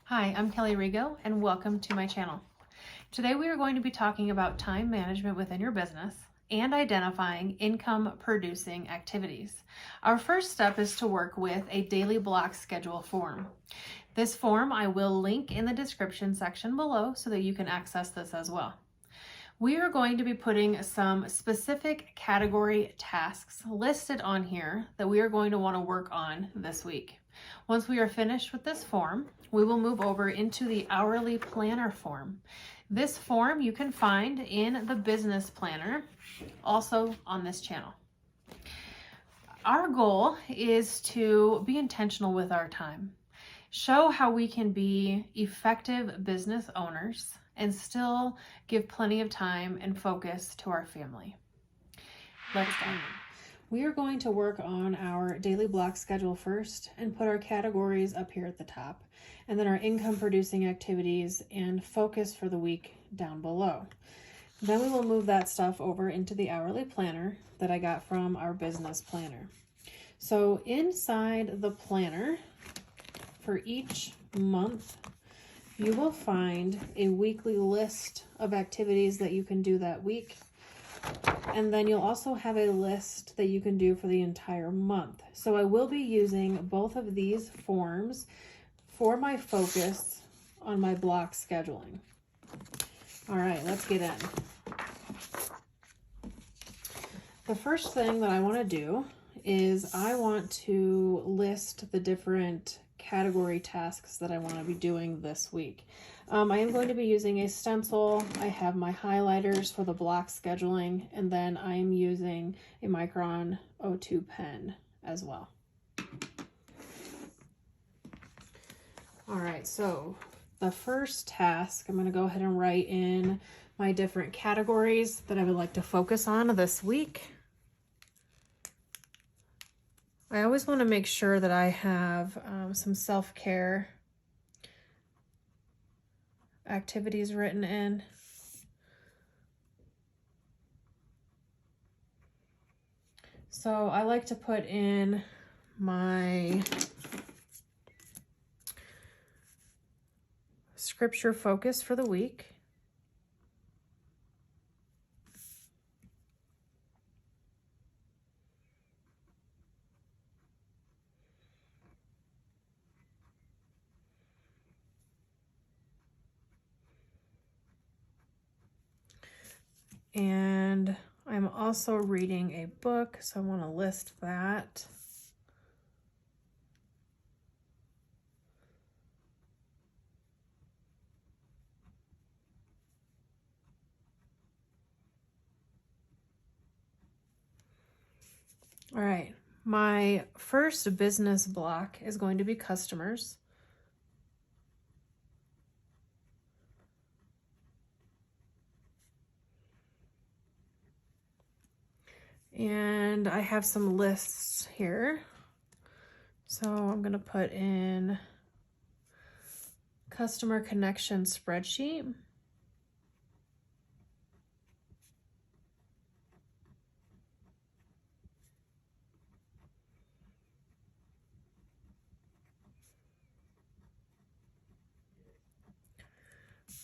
Hi, I'm Kelly Rigo and welcome to my channel. Today we are going to be talking about time management within your business and identifying income producing activities. Our first step is to work with a daily block schedule form. This form I will link in the description section below so that you can access this as well. We are going to be putting some specific category tasks listed on here that we are going to want to work on this week. Once we are finished with this form, we will move over into the hourly planner form. This form you can find in the business planner, also on this channel. Our goal is to be intentional with our time, show how we can be effective business owners and still give plenty of time and focus to our family. Let's dive in. We are going to work on our daily block schedule first and put our categories up here at the top, and then our income producing activities and focus for the week down below. Then we will move that stuff over into the hourly planner that I got from our business planner. So inside the planner for each month, you will find a weekly list of activities that you can do that week. And then you'll also have a list that you can do for the entire month. So I will be using both of these forms for my focus on my block scheduling. All right, let's get in. The first thing that I want to do is I want to list the different category tasks that I want to be doing this week. I am going to be using a stencil. I have my highlighters for the block scheduling, and then I am using a Micron O2 pen as well. All right, so the first task, I'm going to go ahead and write in my different categories that I would like to focus on this week. I always want to make sure that I have some self-care activities written in. So I like to put in my scripture focus for the week. And I'm also reading a book, so I want to list that. All right, my first business block is going to be customers. And I have some lists here. So I'm going to put in customer connection spreadsheet.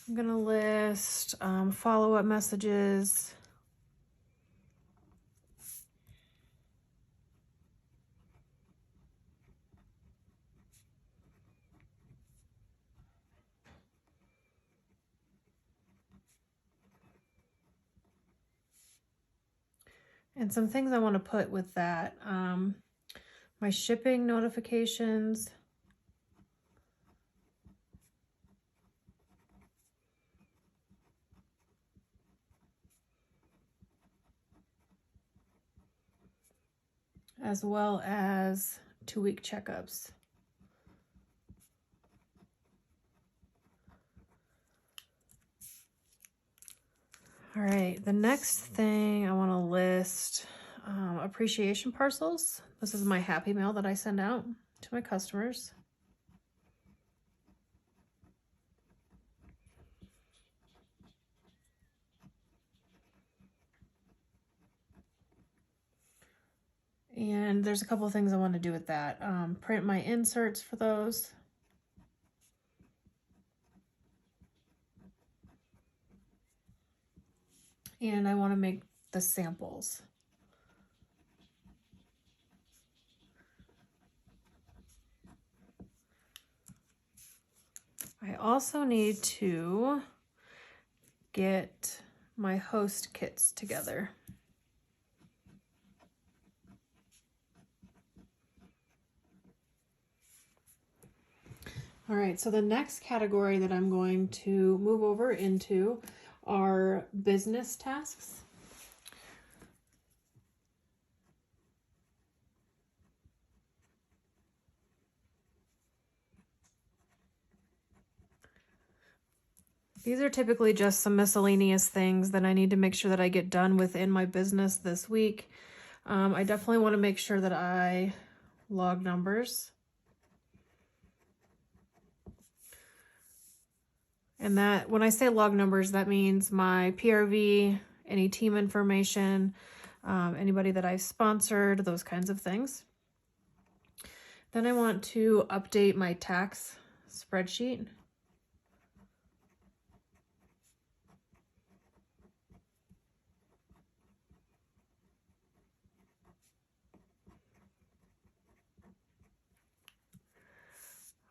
I'm going to list follow-up messages. And some things I want to put with that, my shipping notifications, as well as 2-week checkups. All right, the next thing I want to list, appreciation parcels. This is my Happy Mail that I send out to my customers. And there's a couple of things I want to do with that. Print my inserts for those. and I want to make the samples. I also need to get my host kits together. All right, so the next category that I'm going to move over into are business tasks. These are typically just some miscellaneous things that I need to make sure that I get done within my business this week. I definitely want to make sure that I log numbers. And that, when I say log numbers, that means my PRV, any team information, anybody that I've sponsored, those kinds of things. Then I want to update my tax spreadsheet.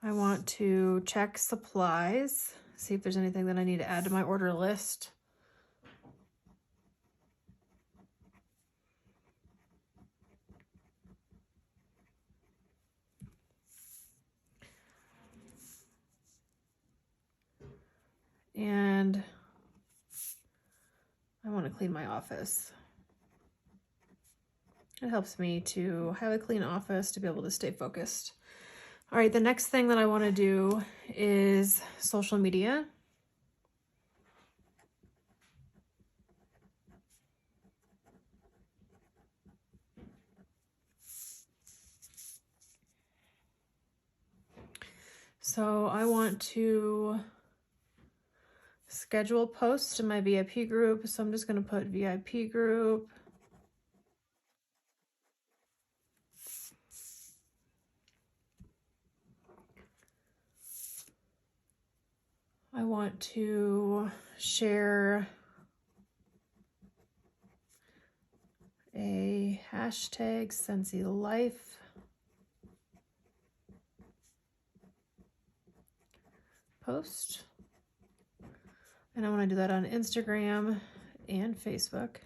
I want to check supplies, see if there's anything that I need to add to my order list. And I want to clean my office. It helps me to have a clean office to be able to stay focused. All right, the next thing that I want to do is social media. So I want to schedule posts in my VIP group. So I'm just going to put VIP group. I want to share a hashtag Scentsy Life. Post. And I want to do that on Instagram and Facebook.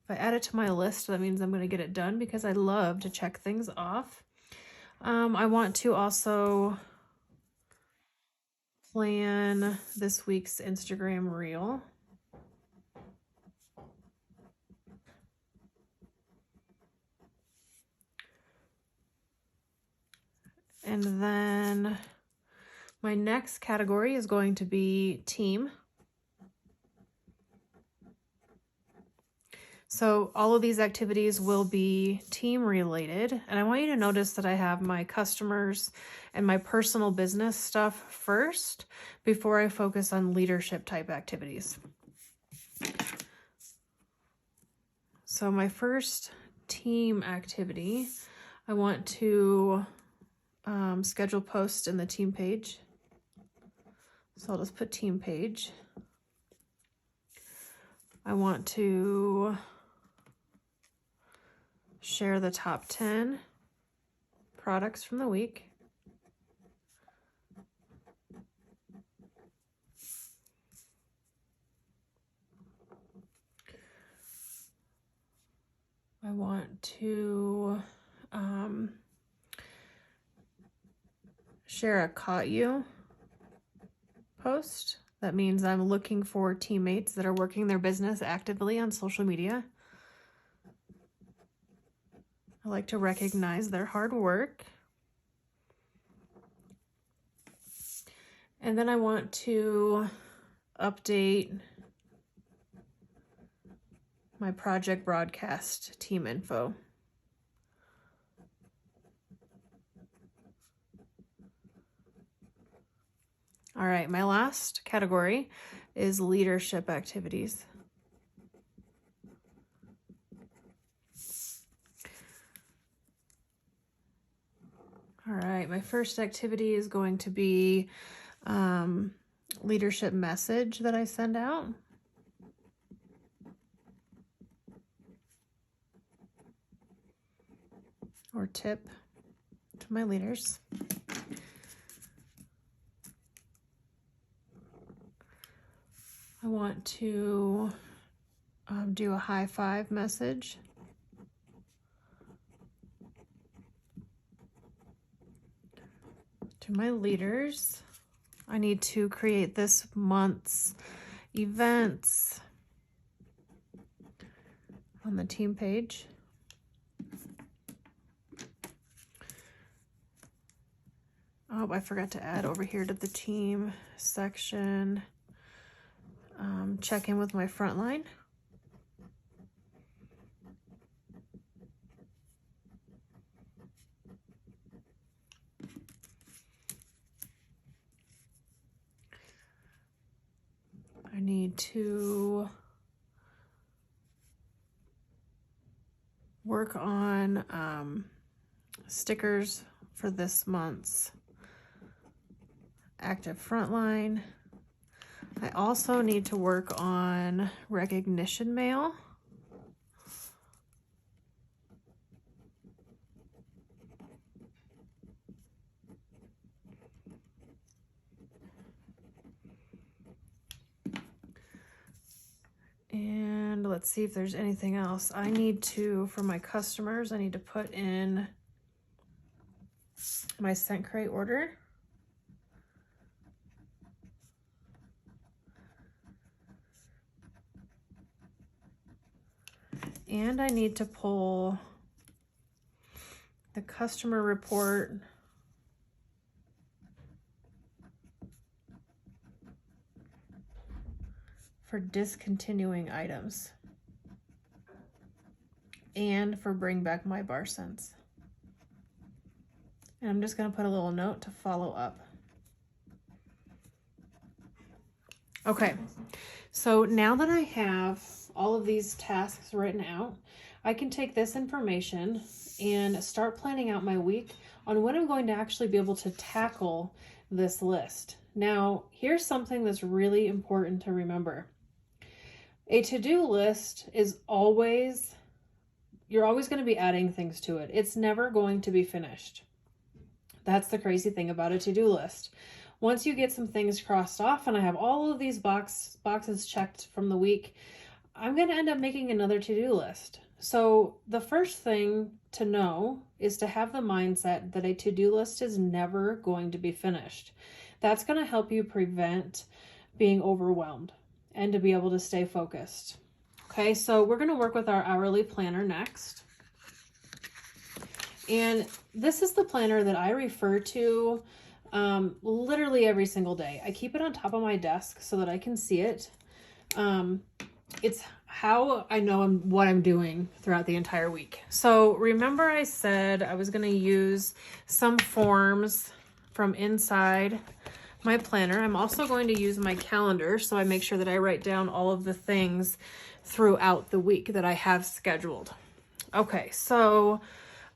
If I add it to my list, that means I'm going to get it done because I love to check things off. I want to also plan this week's Instagram reel. And then my next category is going to be team. So all of these activities will be team related. And I want you to notice that I have my customers and my personal business stuff first before I focus on leadership type activities. So my first team activity, I want to schedule posts in the team page. So I'll just put team page. I want to share the top 10 products from the week. I want to share a caught you post. That means I'm looking for teammates that are working their business actively on social media. I like to recognize their hard work. And then I want to update my project broadcast team info. All right, my last category is leadership activities. All right, my first activity is going to be leadership message that I send out. or tip to my leaders. I want to do a high five message. To my leaders. I need to create this month's events on the team page. Oh, I forgot to add over here to the team section. Check in with my front line. I need to work on stickers for this month's active frontline. I also need to work on recognition mail. And let's see if there's anything else. I need to, for my customers, I need to put in my scent crate order. And I need to pull the customer report for discontinuing items and for bring back my bar scents. And I'm just going to put a little note to follow up. Okay, so now that I have all of these tasks written out, I can take this information and start planning out my week on when I'm going to actually be able to tackle this list. Now, here's something that's really important to remember. A to-do list is always, you're always going to be adding things to it. It's never going to be finished. That's the crazy thing about a to-do list. Once you get some things crossed off and I have all of these boxes checked from the week, I'm going to end up making another to-do list. So the first thing to know is to have the mindset that a to-do list is never going to be finished. That's going to help you prevent being overwhelmed and to be able to stay focused. Okay, so we're going to work with our hourly planner next. And this is the planner that I refer to literally every single day. I keep it on top of my desk so that I can see it. It's how I know what I'm doing throughout the entire week. So remember I said I was going to use some forms from inside my planner. I'm also going to use my calendar so I make sure that I write down all of the things throughout the week that I have scheduled. Okay, so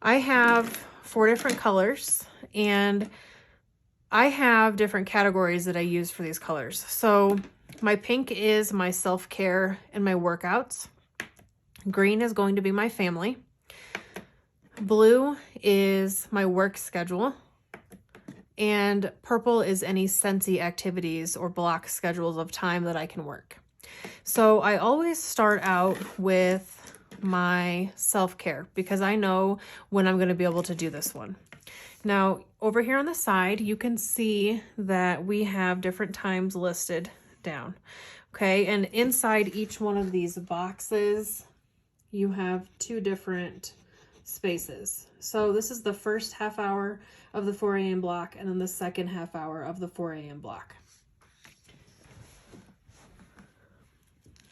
I have 4 different colors and I have different categories that I use for these colors. So my pink is my self-care and my workouts. Green is going to be my family. Blue is my work schedule. And purple is any Scentsy activities or block schedules of time that I can work. So I always start out with my self-care because I know when I'm going to be able to do this one. Now, over here on the side, you can see that we have different times listed down. Okay, and inside each one of these boxes, you have 2 different spaces. So this is the first half hour of the 4 a.m. block and then the second half hour of the 4 a.m. block.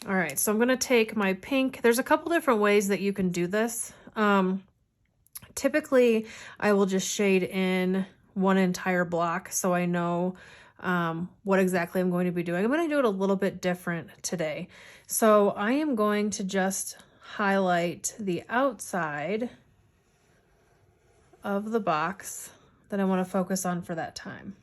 All right, so I'm going to take my pink. There's a couple different ways that you can do this. Typically, I will just shade in one entire block so I know what exactly I'm going to be doing. I'm going to do it a little bit different today. So I am going to just highlight the outside of the box that I want to focus on for that time.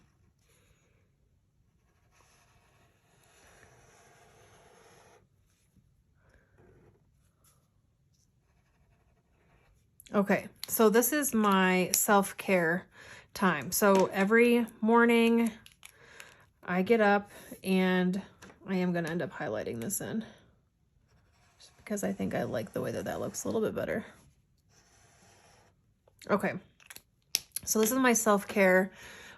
Okay, so this is my self-care time. So every morning I get up, and I am going to end up highlighting this in just because I think I like the way that that looks a little bit better. Okay, so this is my self-care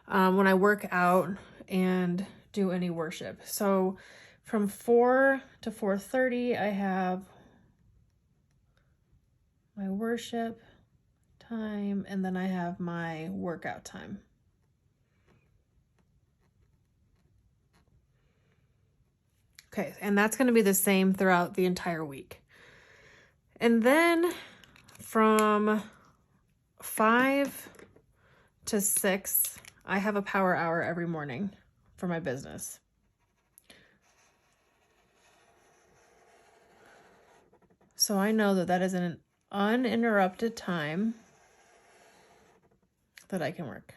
when I work out and do any worship. So from 4 to 4:30, I have my worship time, and then I have my workout time. Okay, and that's going to be the same throughout the entire week. And then from 5 to 6, I have a power hour every morning for my business. So I know that that is an uninterrupted time that I can work.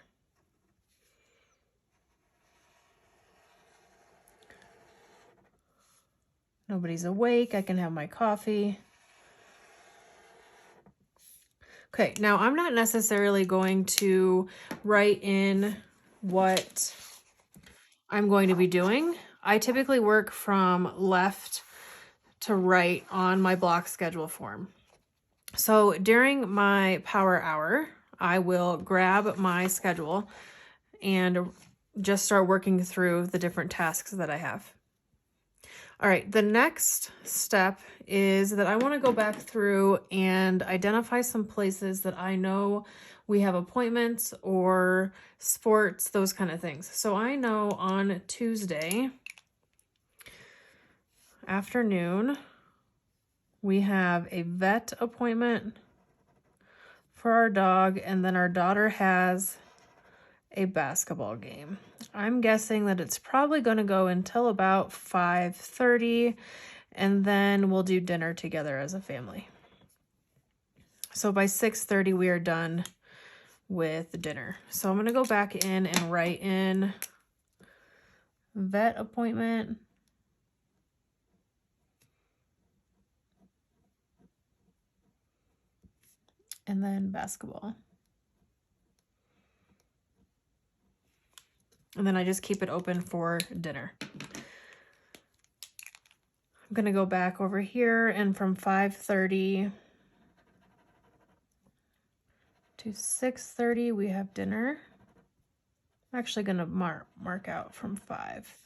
Nobody's awake. I can have my coffee. Okay, now I'm not necessarily going to write in what I'm going to be doing. I typically work from left to right on my block schedule form. So during my power hour, I will grab my schedule and just start working through the different tasks that I have. All right, the next step is that I want to go back through and identify some places that I know we have appointments or sports, those kind of things. So I know on Tuesday afternoon, we have a vet appointment for our dog, and then our daughter has a basketball game. I'm guessing that it's probably going to go until about 5:30, and then we'll do dinner together as a family. So by 6:30, we are done with dinner. So I'm going to go back in and write in vet appointment. And then basketball. And then I just keep it open for dinner. I'm going to go back over here, and from 5:30 to 6:30, we have dinner. I'm actually going to mark out from 5.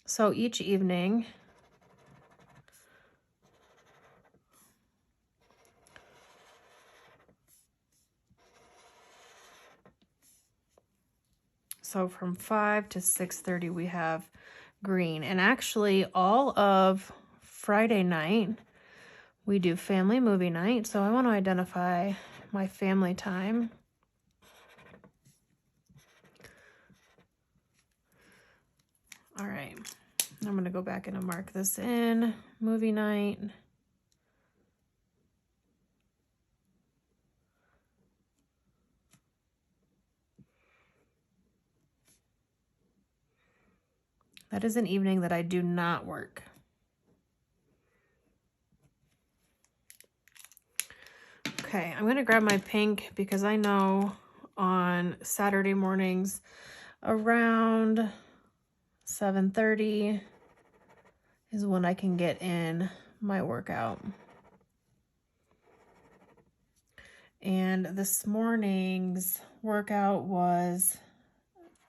So each evening, so from 5 to 6:30, we have green. And actually, all of Friday night, we do family movie night. So I want to identify my family time. All right, I'm going to go back and mark this in. Movie night. That is an evening that I do not work. Okay, I'm going to grab my pink because I know on Saturday mornings around 7:30 is when I can get in my workout. And this morning's workout was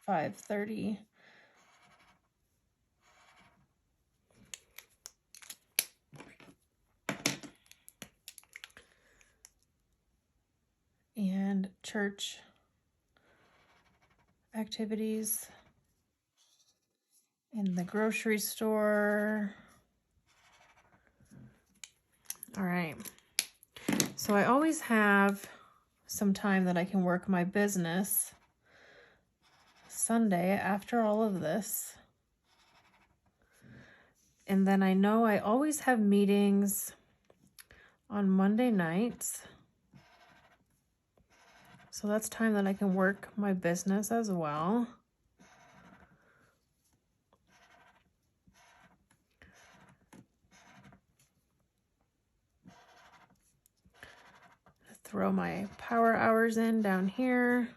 5:30. And church activities in the grocery store. All right. So I always have some time that I can work my business Sunday after all of this. And then I know I always have meetings on Monday nights. So that's time that I can work my business as well. throw my power hours in down here.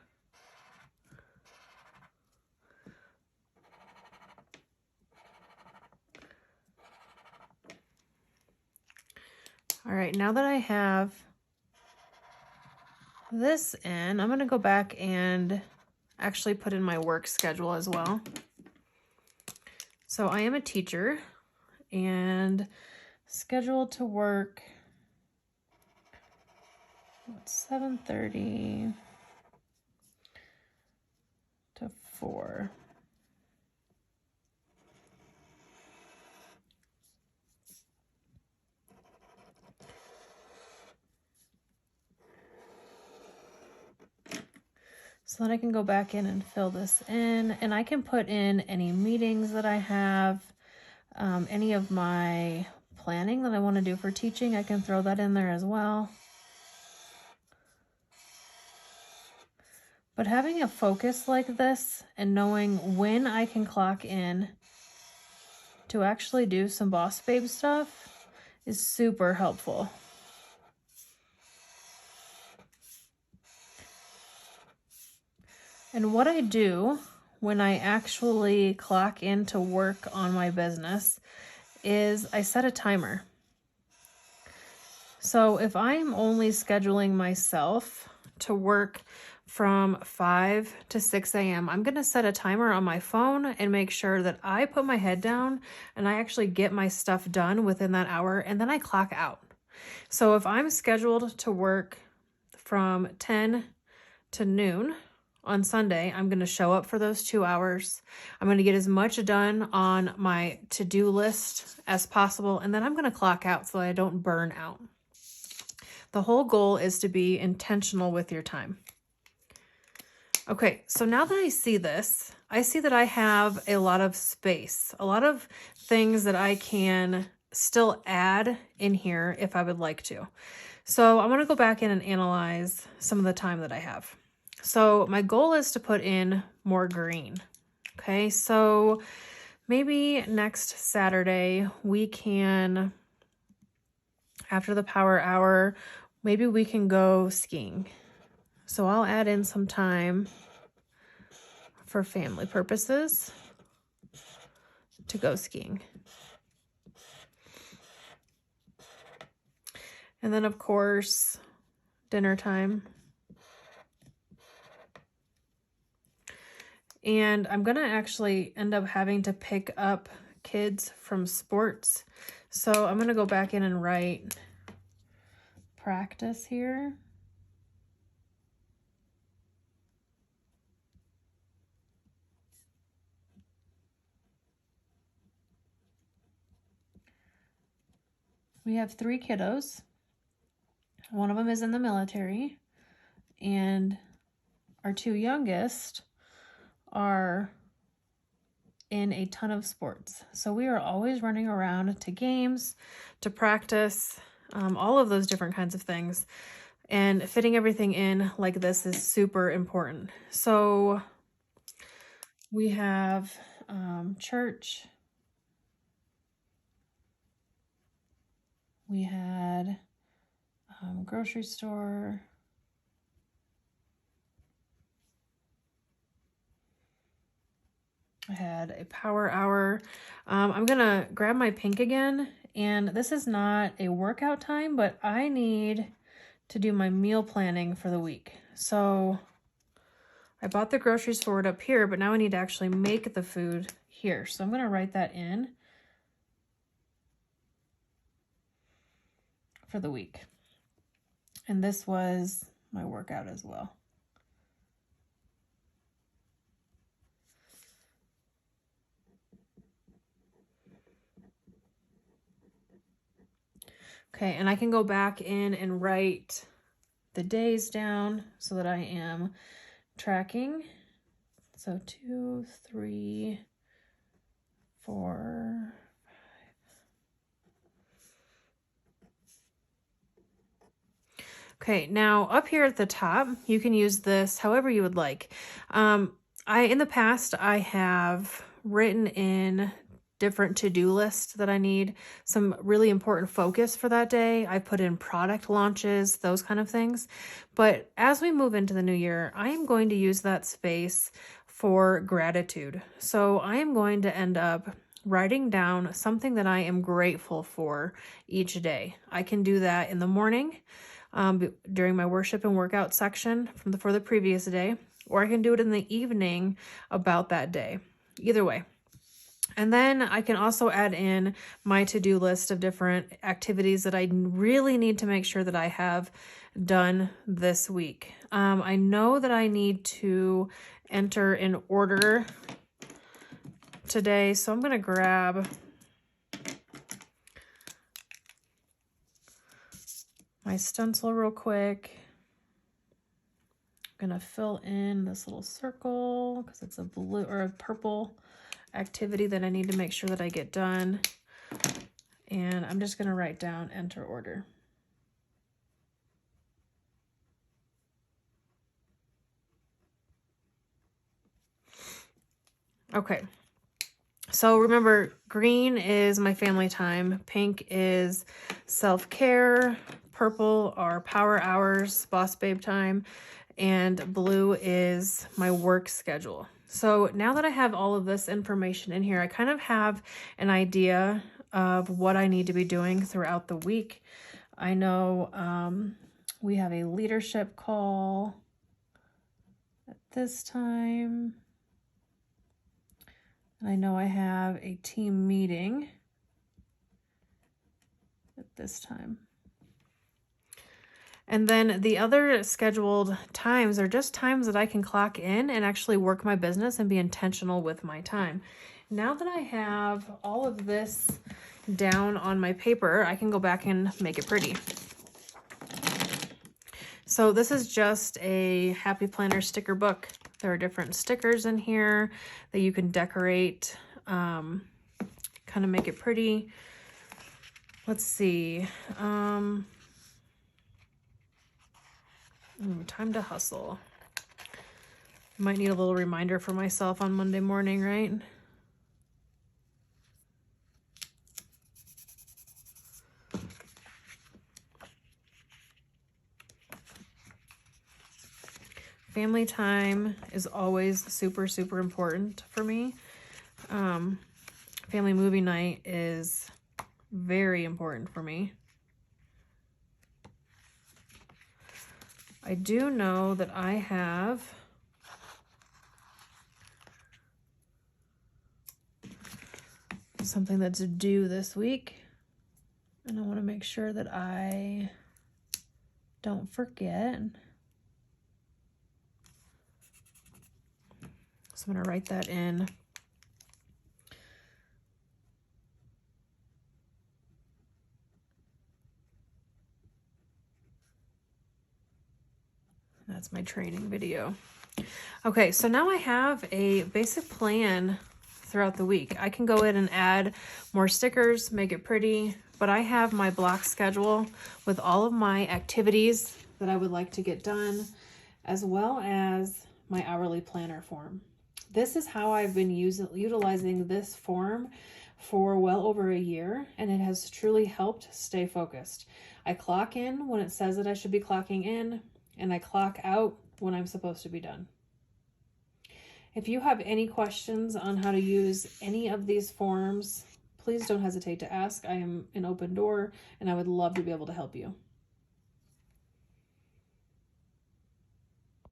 All right, now that I have this in, I'm going to go back and actually put in my work schedule as well. So I am a teacher and scheduled to work 7:30 to 4. So then I can go back in and fill this in, and I can put in any meetings that I have, any of my planning that I want to do for teaching. I can throw that in there as well. But having a focus like this and knowing when I can clock in to actually do some boss babe stuff is super helpful. And what I do when I actually clock in to work on my business is I set a timer. So if I'm only scheduling myself to work from 5 to 6 a.m., I'm going to set a timer on my phone and make sure that I put my head down and I actually get my stuff done within that hour, and then I clock out. So if I'm scheduled to work from 10 to noon on Sunday, I'm going to show up for those 2 hours. I'm going to get as much done on my to-do list as possible, and then I'm going to clock out so that I don't burn out. The whole goal is to be intentional with your time. Okay, so now that I see this, I see that I have a lot of space, a lot of things that I can still add in here if I would like to. So I'm going to go back in and analyze some of the time that I have. So my goal is to put in more green. Okay, so maybe next Saturday we can, after the power hour, maybe we can go skiing. So I'll add in some time for family purposes to go skiing. And then of course, dinner time. And I'm going to actually end up having to pick up kids from sports. So I'm going to go back in and write practice here. We have 3 kiddos. One of them is in the military, and our 2 youngest are in a ton of sports. So we are always running around to games, to practice, all of those different kinds of things. And fitting everything in like this is super important. So we have church. We had grocery store. I had a power hour. I'm going to grab my pink again. And this is not a workout time, but I need to do my meal planning for the week. So I bought the groceries for it up here, but now I need to actually make the food here. So I'm going to write that in for the week. And this was my workout as well. Okay, and I can go back in and write the days down so that I am tracking. So 2, 3, 4, 5. Okay, now up here at the top, you can use this however you would like. In the past, I have written in different to-do lists that I need, some really important focus for that day. I put in product launches, those kind of things. But as we move into the new year, I am going to use that space for gratitude. So I am going to end up writing down something that I am grateful for each day. I can do that in the morning during my worship and workout section for the previous day, or I can do it in the evening about that day. Either way. And then I can also add in my to-do list of different activities that I really need to make sure that I have done this week. I know that I need to enter in order today, so I'm going to grab my stencil real quick. I'm going to fill in this little circle because it's a blue or a purple activity that I need to make sure that I get done. And I'm just going to write down enter order. Okay. So remember, green is my family time, pink is self-care, purple are power hours, boss babe time, and blue is my work schedule. So now that I have all of this information in here, I kind of have an idea of what I need to be doing throughout the week. I know we have a leadership call at this time. I know I have a team meeting at this time. And then the other scheduled times are just times that I can clock in and actually work my business and be intentional with my time. Now that I have all of this down on my paper, I can go back and make it pretty. So this is just a Happy Planner sticker book. There are different stickers in here that you can decorate, kind of make it pretty. Let's see. Time to hustle. Might need a little reminder for myself on Monday morning, right? Family time is always super, super important for me. Family movie night is very important for me. I do know that I have something that's due this week, and I want to make sure that I don't forget. So I'm going to write that in. That's my training video. Okay, so now I have a basic plan throughout the week. I can go in and add more stickers, make it pretty, but I have my block schedule with all of my activities that I would like to get done, as well as my hourly planner form. This is how I've been utilizing this form for well over a year, and it has truly helped stay focused. I clock in when it says that I should be clocking in, and I clock out when I'm supposed to be done. If you have any questions on how to use any of these forms, please don't hesitate to ask. I am an open door, and I would love to be able to help you.